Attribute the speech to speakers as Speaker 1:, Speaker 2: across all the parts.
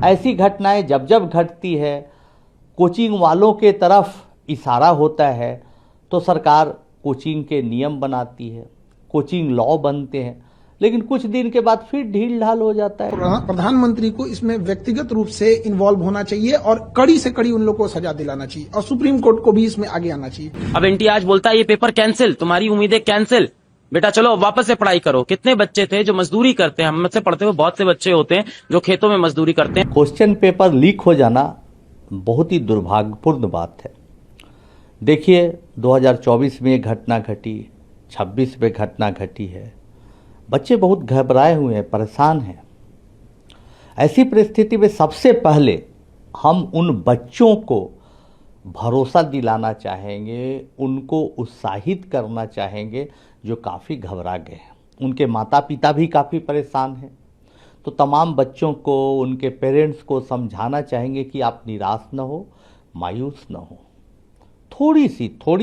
Speaker 1: ऐसी घटनाएं जब जब घटती है, कोचिंग वालों के तरफ इशारा होता है तो सरकार कोचिंग के नियम बनाती है, कोचिंग लॉ बनते हैं, लेकिन कुछ दिन के बाद फिर ढील ढाल हो जाता है।
Speaker 2: प्रधानमंत्री को इसमें व्यक्तिगत रूप से इन्वॉल्व होना चाहिए और कड़ी से कड़ी उन लोगों को सजा दिलाना चाहिए और सुप्रीम कोर्ट को भी इसमें आगे आना चाहिए।
Speaker 3: अब एनटीए आज बोलता है ये पेपर कैंसिल, तुम्हारी उम्मीदें कैंसिल, बेटा चलो वापस से पढ़ाई करो। कितने बच्चे थे जो मजदूरी करते हैं, हम मुझसे पढ़ते हुए बहुत से बच्चे होते हैं जो खेतों में मजदूरी करते हैं।
Speaker 1: क्वेश्चन पेपर लीक हो जाना बहुत ही दुर्भाग्यपूर्ण बात है। देखिए 2024 में घटना घटी, 26 में घटना घटी है, बच्चे बहुत घबराए हुए हैं, परेशान हैं। ऐसी परिस्थिति में सबसे पहले हम उन बच्चों को भरोसा दिलाना चाहेंगे, उनको उत्साहित करना चाहेंगे जो काफ़ी घबरा गए हैं। उनके माता पिता भी काफ़ी परेशान हैं, तो तमाम बच्चों को, उनके पेरेंट्स को समझाना चाहेंगे कि आप निराश न हो, मायूस न हो। थोड़ी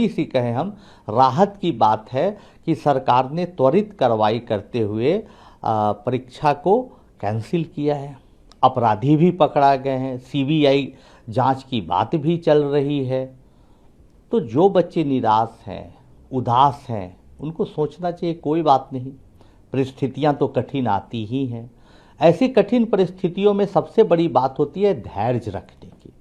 Speaker 1: सी कहें हम, राहत की बात है कि सरकार ने त्वरित कार्रवाई करते हुए परीक्षा को कैंसिल किया है। अपराधी भी पकड़ा गए हैं, सीबीआई जांच की बात भी चल रही है। तो जो बच्चे निराश हैं, उदास हैं, उनको सोचना चाहिए कोई बात नहीं, परिस्थितियां तो कठिन आती ही हैं। ऐसी कठिन परिस्थितियों में सबसे बड़ी बात होती है धैर्य रखने की।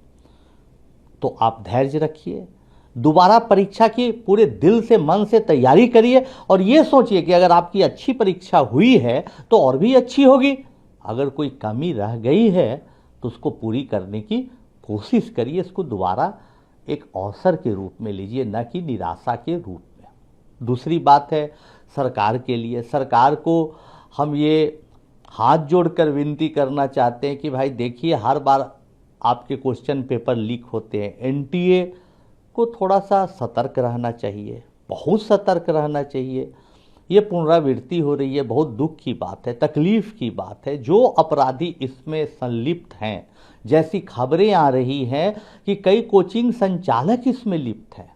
Speaker 1: तो आप धैर्य रखिए, दोबारा परीक्षा की पूरे दिल से, मन से तैयारी करिए और ये सोचिए कि अगर आपकी अच्छी परीक्षा हुई है तो और भी अच्छी होगी। अगर कोई कमी रह गई है तो उसको पूरी करने की कोशिश करिए, इसको दोबारा एक अवसर के रूप में लीजिए, न कि निराशा के रूप में। दूसरी बात है सरकार के लिए, सरकार को हम ये हाथ जोड़कर विनती करना चाहते हैं कि भाई देखिए, हर बार आपके क्वेश्चन पेपर लीक होते हैं। एनटीए को थोड़ा सा सतर्क रहना चाहिए, बहुत सतर्क रहना चाहिए। ये पुनरावृत्ति हो रही है, बहुत दुख की बात है, तकलीफ की बात है। जो अपराधी इसमें संलिप्त हैं, जैसी खबरें आ रही हैं कि कई कोचिंग संचालक इसमें लिप्त हैं,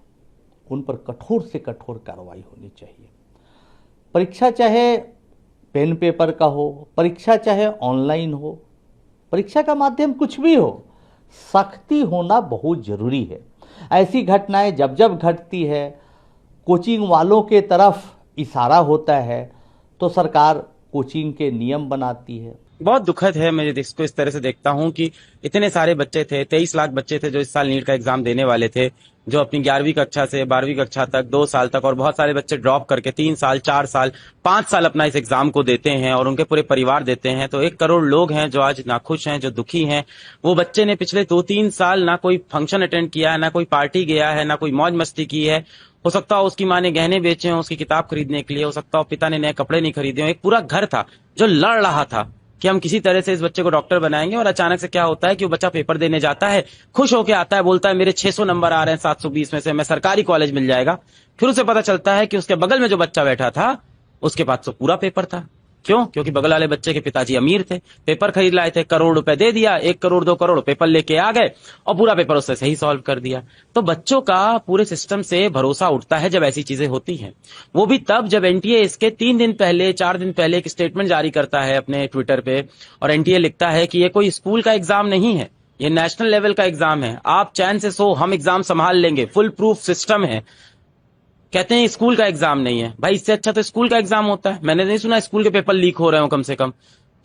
Speaker 1: उन पर कठोर से कठोर कार्रवाई होनी चाहिए। परीक्षा चाहे पेन पेपर का हो, परीक्षा चाहे ऑनलाइन हो, परीक्षा का माध्यम कुछ भी हो, सख्ती होना बहुत जरूरी है। ऐसी घटनाएं जब जब घटती है, कोचिंग वालों के तरफ इशारा होता है तो सरकार कोचिंग के नियम बनाती है।
Speaker 3: बहुत दुखद है, मैं इसको इस तरह से देखता हूं कि इतने सारे बच्चे थे, 23 लाख बच्चे थे जो इस साल नीट का एग्जाम देने वाले थे, जो अपनी 11वीं कक्षा से 12वीं कक्षा तक 2 साल तक, और बहुत सारे बच्चे ड्रॉप करके 3 साल 4 साल 5 साल अपना इस एग्जाम को देते हैं और उनके पूरे परिवार देते हैं। तो 1 करोड़ लोग हैं जो आज नाखुश हैं, जो दुखी हैं। वो बच्चे ने पिछले 2-3 साल ना कोई फंक्शन अटेंड किया है, ना कोई पार्टी गया है, ना कोई मौज मस्ती की है। हो सकता हो उसकी माँ ने गहने बेचे हों उसकी किताब खरीदने के लिए, हो सकता हो पिता ने नए कपड़े नहीं खरीदे हों। एक पूरा घर था जो लड़ रहा था कि हम किसी तरह से इस बच्चे को डॉक्टर बनाएंगे, और अचानक से क्या होता है कि वो बच्चा पेपर देने जाता है, खुश होके आता है, बोलता है मेरे 600 नंबर आ रहे हैं 720 में से, मैं सरकारी कॉलेज मिल जाएगा। फिर उसे पता चलता है कि उसके बगल में जो बच्चा बैठा था उसके पास तो पूरा पेपर था। क्यों? क्योंकि बगल वाले बच्चे के पिताजी अमीर थे, पेपर खरीद लाए थे, करोड़ रुपए दे दिया, 1 करोड़ 2 करोड़ पेपर लेके आ गए और पूरा पेपर उससे सही सॉल्व कर दिया। तो बच्चों का पूरे सिस्टम से भरोसा उठता है जब ऐसी चीजें होती हैं। वो भी तब जब एनटीए इसके 3 दिन पहले 4 दिन पहले एक स्टेटमेंट जारी करता है अपने ट्विटर पे, और एनटीए लिखता है कि ये कोई स्कूल का एग्जाम नहीं है, ये नेशनल लेवल का एग्जाम है, आप चैन से सो, हम एग्जाम संभाल लेंगे, फुल प्रूफ सिस्टम है। कहते हैं स्कूल का एग्जाम नहीं है। भाई इससे अच्छा तो स्कूल का एग्जाम होता है। मैंने नहीं सुना स्कूल के पेपर लीक हो रहे हो कम से कम।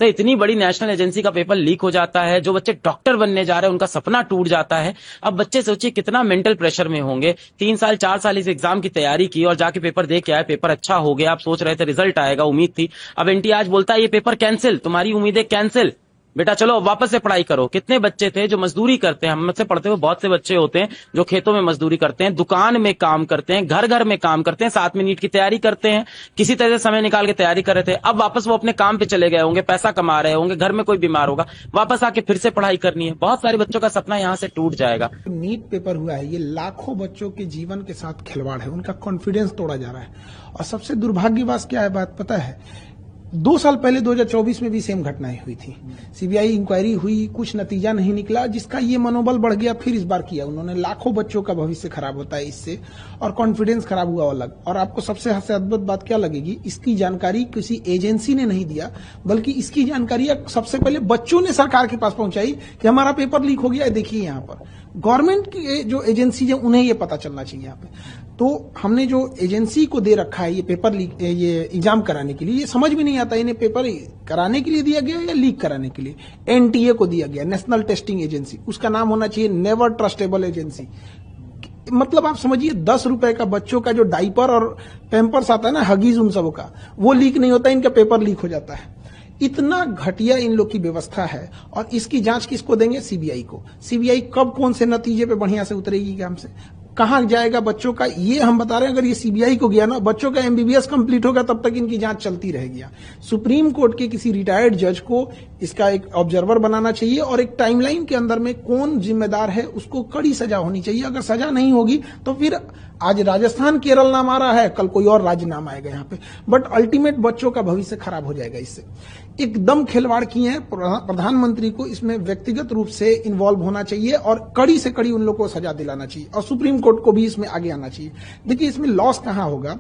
Speaker 3: तो इतनी बड़ी नेशनल एजेंसी का पेपर लीक हो जाता है, जो बच्चे डॉक्टर बनने जा रहे हैं उनका सपना टूट जाता है। अब बच्चे सोचिए कितना मेंटल प्रेशर में होंगे। 3 साल 4 साल इस एग्जाम की तैयारी की और जाके पेपर दे के आए, पेपर अच्छा हो गया, आप सोच रहे थे रिजल्ट आएगा, उम्मीद थी। अब एनटीए आज बोलता है ये पेपर कैंसिल, तुम्हारी उम्मीदें कैंसिल, बेटा चलो वापस से पढ़ाई करो। कितने बच्चे थे जो मजदूरी करते हैं, हम मुझसे पढ़ते हुए बहुत से बच्चे होते हैं जो खेतों में मजदूरी करते हैं, दुकान में काम करते हैं, घर घर में काम करते हैं, साथ में नीट की तैयारी करते हैं, किसी तरह से समय निकाल के तैयारी कर रहे थे। अब वापस वो अपने काम पे चले गए होंगे, पैसा कमा रहे होंगे, घर में कोई बीमार होगा, वापस आके फिर से पढ़ाई करनी है। बहुत सारे बच्चों का सपना यहाँ से टूट जाएगा।
Speaker 2: नीट पेपर हुआ है, ये लाखों बच्चों के जीवन के साथ खिलवाड़ है, उनका कॉन्फिडेंस तोड़ा जा रहा है। और सबसे दुर्भाग्य बात क्या है, बात पता है, 2 साल पहले 2024 में भी सेम घटनाएं हुई थी। सीबीआई इंक्वायरी हुई, कुछ नतीजा नहीं निकला, जिसका ये मनोबल बढ़ गया। फिर इस बार किया उन्होंने। लाखों बच्चों का भविष्य खराब होता है इससे, और कॉन्फिडेंस खराब हुआ अलग। और आपको सबसे अद्भुत बात क्या लगेगी, इसकी जानकारी किसी एजेंसी ने नहीं दिया, बल्कि इसकी जानकारी सबसे पहले बच्चों ने सरकार के पास पहुंचाई कि हमारा पेपर लीक हो गया है, देखिए यहाँ पर। गवर्नमेंट की जो एजेंसी है उन्हें ये पता चलना चाहिए यहाँ पे। तो हमने जो एजेंसी को दे रखा है ये पेपर लीक, ये एग्जाम कराने के लिए, ये समझ में नहीं आता इन्हें पेपर कराने के लिए दिया गया या लीक कराने के लिए। एनटीए को दिया गया, नेशनल टेस्टिंग एजेंसी, उसका नाम होना चाहिए नेवर ट्रस्टेबल एजेंसी। मतलब आप समझिए 10 रुपए का बच्चों का जो डाइपर और पैम्पर्स आता है ना, हगीज उन सबों का, वो लीक नहीं होता, इनका पेपर लीक हो जाता है। इतना घटिया इन लोग की व्यवस्था है। और इसकी जांच किसको देंगे? सीबीआई को। सीबीआई कब कौन से नतीजे पे बढ़िया से उतरेगी काम से, कहां जाएगा बच्चों का, ये हम बता रहे हैं। अगर ये सीबीआई को गया ना, बच्चों का एमबीबीएस कंप्लीट होगा, तब तक इनकी जांच चलती रहेगी। सुप्रीम कोर्ट के किसी रिटायर्ड जज को इसका एक ऑब्जर्वर बनाना चाहिए, और एक टाइमलाइन के अंदर में कौन जिम्मेदार है उसको कड़ी सजा होनी चाहिए। अगर सजा नहीं होगी तो फिर आज राजस्थान केरल नाम आ रहा है, कल कोई और राज्य नाम आएगा यहाँ पे, बट अल्टीमेट बच्चों का भविष्य खराब हो जाएगा इससे। एकदम खिलवाड़ किए हैं। प्रधानमंत्री को इसमें व्यक्तिगत रूप से इन्वॉल्व होना चाहिए, और कड़ी से कड़ी उन लोगों को सजा दिलाना चाहिए, और सुप्रीम कोर्ट को भी इसमें आगे आना चाहिए। देखिए इसमें लॉस कहां होगा,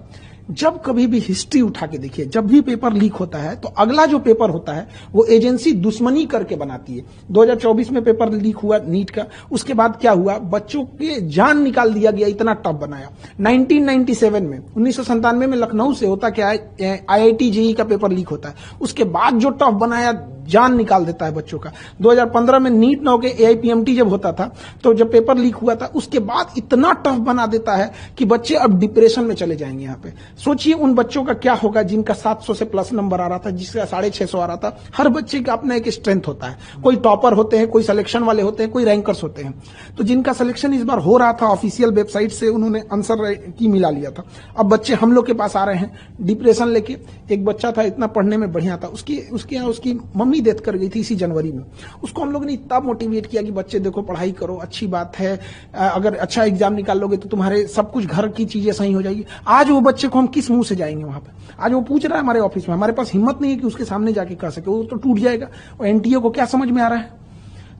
Speaker 2: जब कभी भी हिस्ट्री उठा के देखिए, जब भी पेपर लीक होता है तो अगला जो पेपर होता है वो एजेंसी दुश्मनी करके बनाती है। 2024 में पेपर लीक हुआ नीट का, उसके बाद क्या हुआ, बच्चों के जान निकाल दिया गया, इतना टफ बनाया। 1997 में 1997 में लखनऊ से होता क्या है, IIT JEE का पेपर लीक होता है, उसके बाद जो टफ बनाया, जान निकाल देता है बच्चों का। 2015 में नीट ना होके AIPMT जब होता था, तो जब पेपर लीक हुआ था, उसके बाद इतना टफ बना देता है कि बच्चे अब डिप्रेशन में चले जाएंगे। यहाँ पे सोचिए उन बच्चों का क्या होगा जिनका 700 से प्लस नंबर आ रहा था, जिसका 650 आ रहा था। हर बच्चे का अपना एक स्ट्रेंथ होता है, कोई टॉपर होते हैं, कोई सिलेक्शन वाले होते हैं, कोई रैंकर्स होते हैं। तो जिनका सिलेक्शन इस बार हो रहा था, ऑफिशियल वेबसाइट से उन्होंने आंसर की मिला लिया था। अब बच्चे हम लोग के पास आ रहे हैं डिप्रेशन लेके। एक बच्चा था, इतना पढ़ने में बढ़िया था, उसकी मम्मी डेथ कर गई थी इसी जनवरी में। उसको हम लोग ने इतना मोटिवेट किया कि बच्चे देखो पढ़ाई करो, अच्छी बात है, अगर अच्छा एग्जाम निकाल लोगे तो तुम्हारे सब कुछ घर की चीजें सही हो जाएगी। आज वो बच्चे को हम किस मुंह से जाएंगे वहां पे? आज वो पूछ रहा है हमारे ऑफिस में, हमारे पास हिम्मत नहीं है कि उसके सामने जाके कह सके, वो तो टूट जाएगा। और एनटीए को क्या समझ में आ रहा है?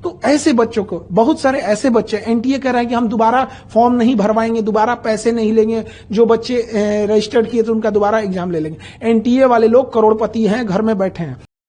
Speaker 2: तो ऐसे बच्चों को, बहुत सारे ऐसे बच्चे, एनटीए कह रहा है कि हम दोबारा फॉर्म नहीं भरवाएंगे, दोबारा पैसे नहीं लेंगे, जो बच्चे रजिस्टर्ड किए थे उनका दोबारा एग्जाम ले लेंगे। एनटीए वाले लोग करोड़पति हैं, घर में बैठे हैं।